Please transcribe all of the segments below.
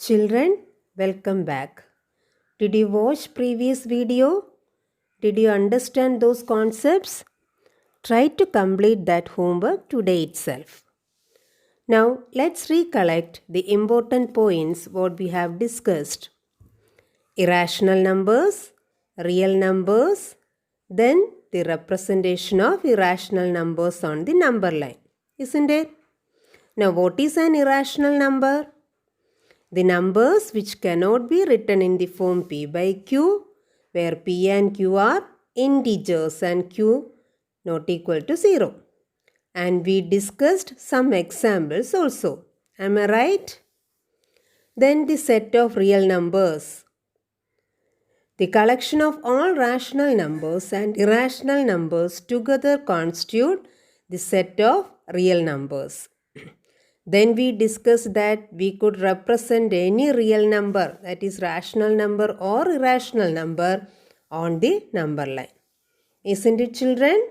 Children, welcome back. Did you watch previous video? Did you understand those concepts? Try to complete that homework today itself. Now, let's recollect the important points what we have discussed. Irrational numbers, real numbers, then the representation of irrational numbers on the number line. Isn't it? Now, what is an irrational number? The numbers which cannot be written in the form p by q, where p and q are integers and q not equal to 0. And we discussed some examples also. Am I right? Then the set of real numbers. The collection of all rational numbers and irrational numbers together constitute the set of real numbers. Then we discussed that we could represent any real number, that is rational number or irrational number, on the number line. Isn't it, children?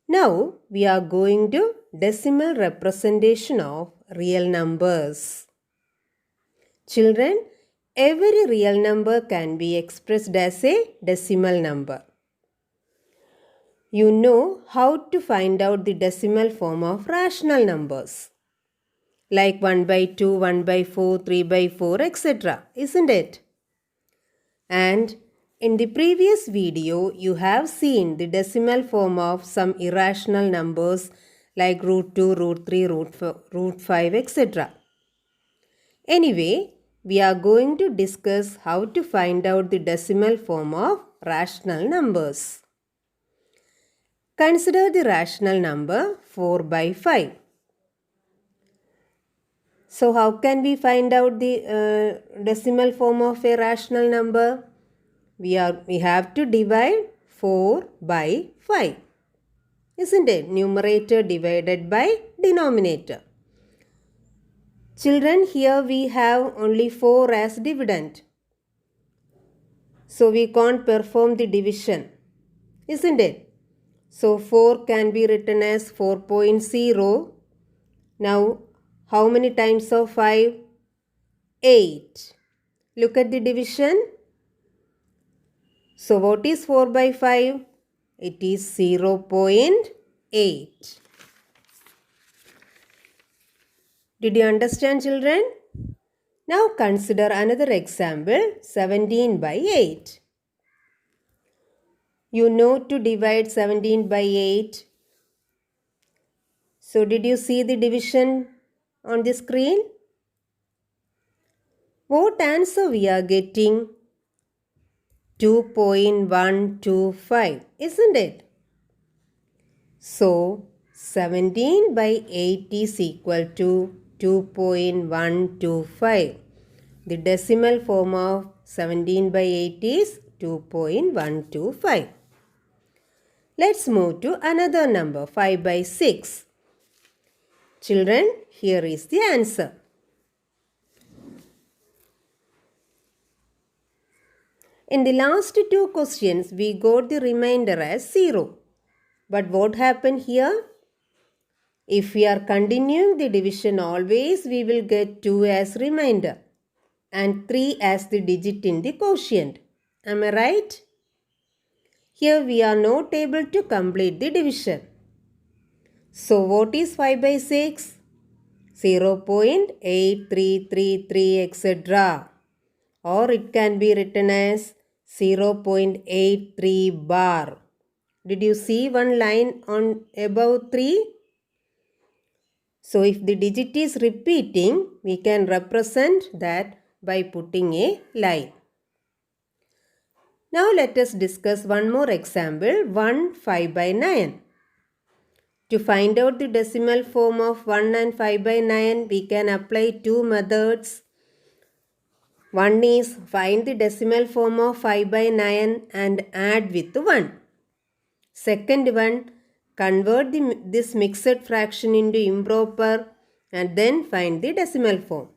Now we are going to decimal representation of real numbers. Children, every real number can be expressed as a decimal number. You know how to find out the decimal form of rational numbers, like 1 by 2, 1 by 4, 3 by 4, etc. Isn't it? And in the previous video, you have seen the decimal form of some irrational numbers like root 2, root 3, root 5, etc. Anyway, we are going to discuss how to find out the decimal form of rational numbers. Consider the rational number 4 by 5. So how can we find out the decimal form of a rational number? We have to divide 4 by 5. Isn't it? Numerator divided by denominator. Children, here we have only 4 as dividend. So we can't perform the division. Isn't it? So 4 can be written as 4.0. Now, how many times of 5? 8. Look at the division. So what is 4 by 5? It is 0.8. Did you understand, children? Now consider another example, 17 by 8. You know to divide 17 by 8. So did you see the division on the screen? What answer we are getting? 2.125, isn't it? So 17 by 8 is equal to 2.125. The decimal form of 17 by 8 is 2.125. Let's move to another number, 5 by 6. Children, here is the answer. In the last two questions, we got the remainder as 0. But what happened here? If we are continuing the division always, we will get 2 as remainder and 3 as the digit in the quotient. Am I right? Here we are not able to complete the division. So what is 5 by 6? 0.8333, etc. Or it can be written as 0.83 bar. Did you see one line on above 3? So if the digit is repeating, we can represent that by putting a line. Now let us discuss one more example, 1 5 by 9. To find out the decimal form of 1 and 5 by 9, we can apply two methods. One is find the decimal form of 5 by 9 and add with 1. Second one, convert this mixed fraction into improper and then find the decimal form.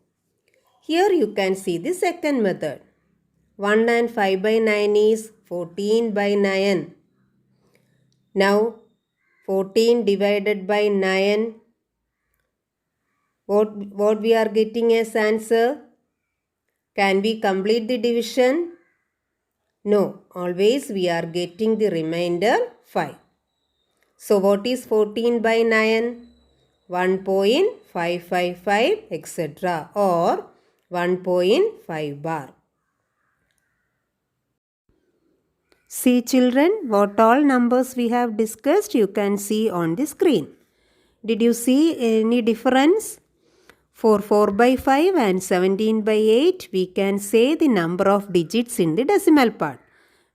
Here you can see the second method. 1 and 5 by 9 is 14 by 9. Now 14 divided by 9. What we are getting as answer? Can we complete the division? No, always we are getting the remainder 5. So what is 14 by 9? 1.555 etc. or 1.5 bar. See children, what all numbers we have discussed you can see on the screen. Did you see any difference? For 4 by 5 and 17 by 8, we can say the number of digits in the decimal part.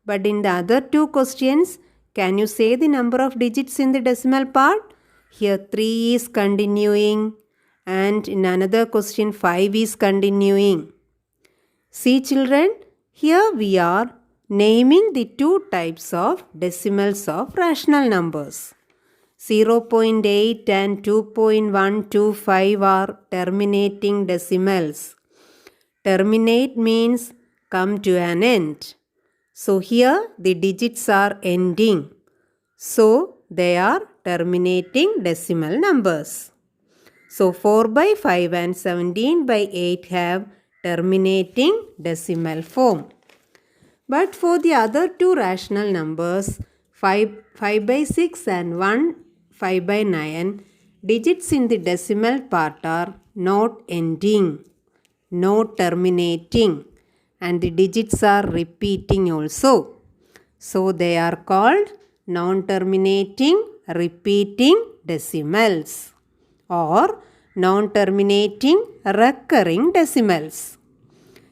But in the other two questions, can you say the number of digits in the decimal part? Here 3 is continuing and in another question 5 is continuing. See children, here we are naming the two types of decimals of rational numbers. 0.8 and 2.125 are terminating decimals. Terminate means come to an end. So here the digits are ending. So they are terminating decimal numbers. So 4 by 5 and 17 by 8 have terminating decimal form. But for the other two rational numbers, 5 by 6 and 5 by 9, digits in the decimal part are not ending, not terminating, and the digits are repeating also. So they are called non-terminating repeating decimals or non-terminating recurring decimals.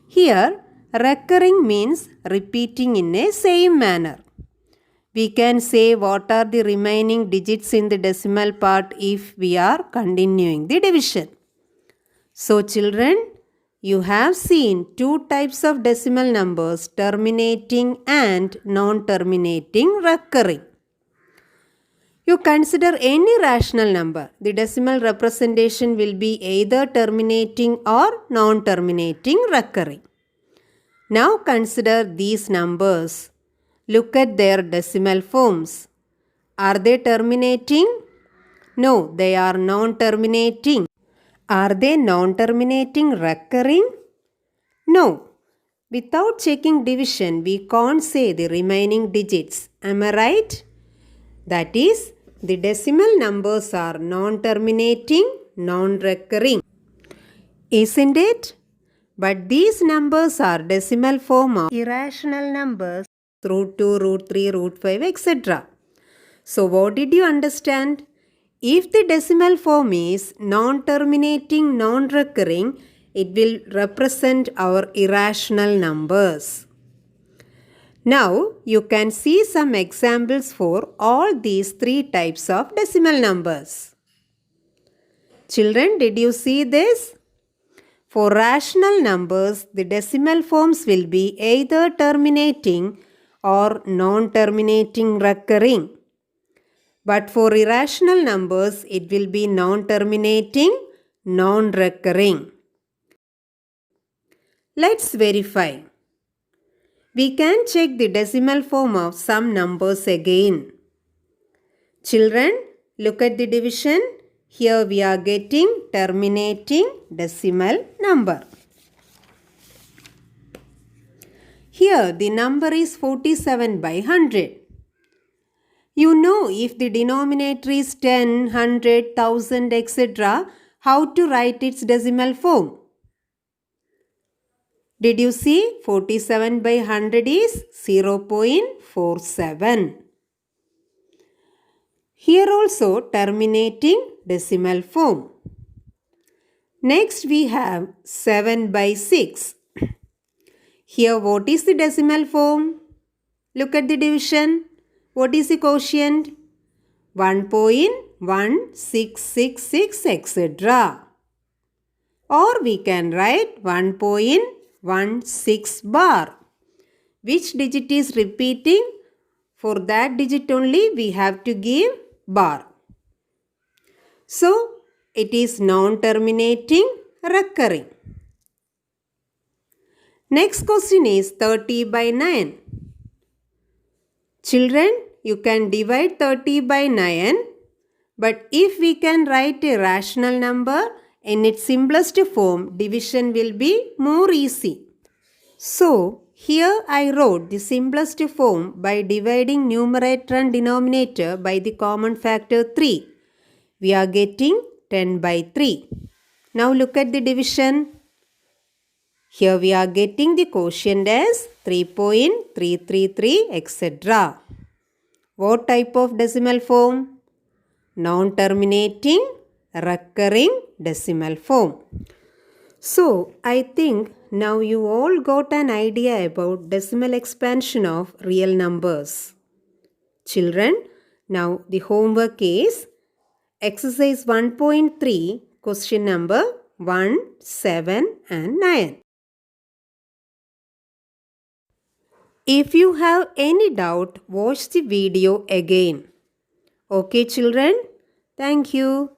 Here, recurring means repeating in a same manner. We can say what are the remaining digits in the decimal part if we are continuing the division. So children, you have seen two types of decimal numbers, terminating and non-terminating recurring. You consider any rational number. The decimal representation will be either terminating or non-terminating recurring. Now consider these numbers. Look at their decimal forms. Are they terminating? No, they are non-terminating. Are they non-terminating recurring? No. Without checking division, we can't say the remaining digits. Am I right? That is, the decimal numbers are non-terminating, non-recurring. Isn't it? But these numbers are decimal form of irrational numbers, root 2, root 3, root 5, etc. So what did you understand? If the decimal form is non-terminating, non-recurring, it will represent our irrational numbers. Now, you can see some examples for all these three types of decimal numbers. Children, did you see this? For rational numbers, the decimal forms will be either terminating or non-terminating recurring. But for irrational numbers, it will be non-terminating, non-recurring. Let's verify. We can check the decimal form of some numbers again. Children, look at the division. Here we are getting terminating decimal number. Here the number is 47 by 100. You know if the denominator is 10, 100, 1000, etc., how to write its decimal form. Did you see 47 by 100 is 0.47. Here also terminating decimal form. Next we have 7 by 6. Here what is the decimal form? Look at the division. What is the quotient? 1.1666 etc. Or we can write 1.16 bar. Which digit is repeating? For that digit only we have to give bar. So it is non-terminating recurring. Next question is 30 by 9. Children, you can divide 30 by 9, but if we can write a rational number in its simplest form, division will be more easy. So, here I wrote the simplest form by dividing numerator and denominator by the common factor 3. We are getting 10 by 3. Now look at the division. Here we are getting the quotient as 3.333 etc. What type of decimal form? Non-terminating recurring decimal form. So, I think now you all got an idea about decimal expansion of real numbers. Children, now the homework is exercise 1.3, question number 1, 7 and 9. If you have any doubt, watch the video again. Okay children, thank you.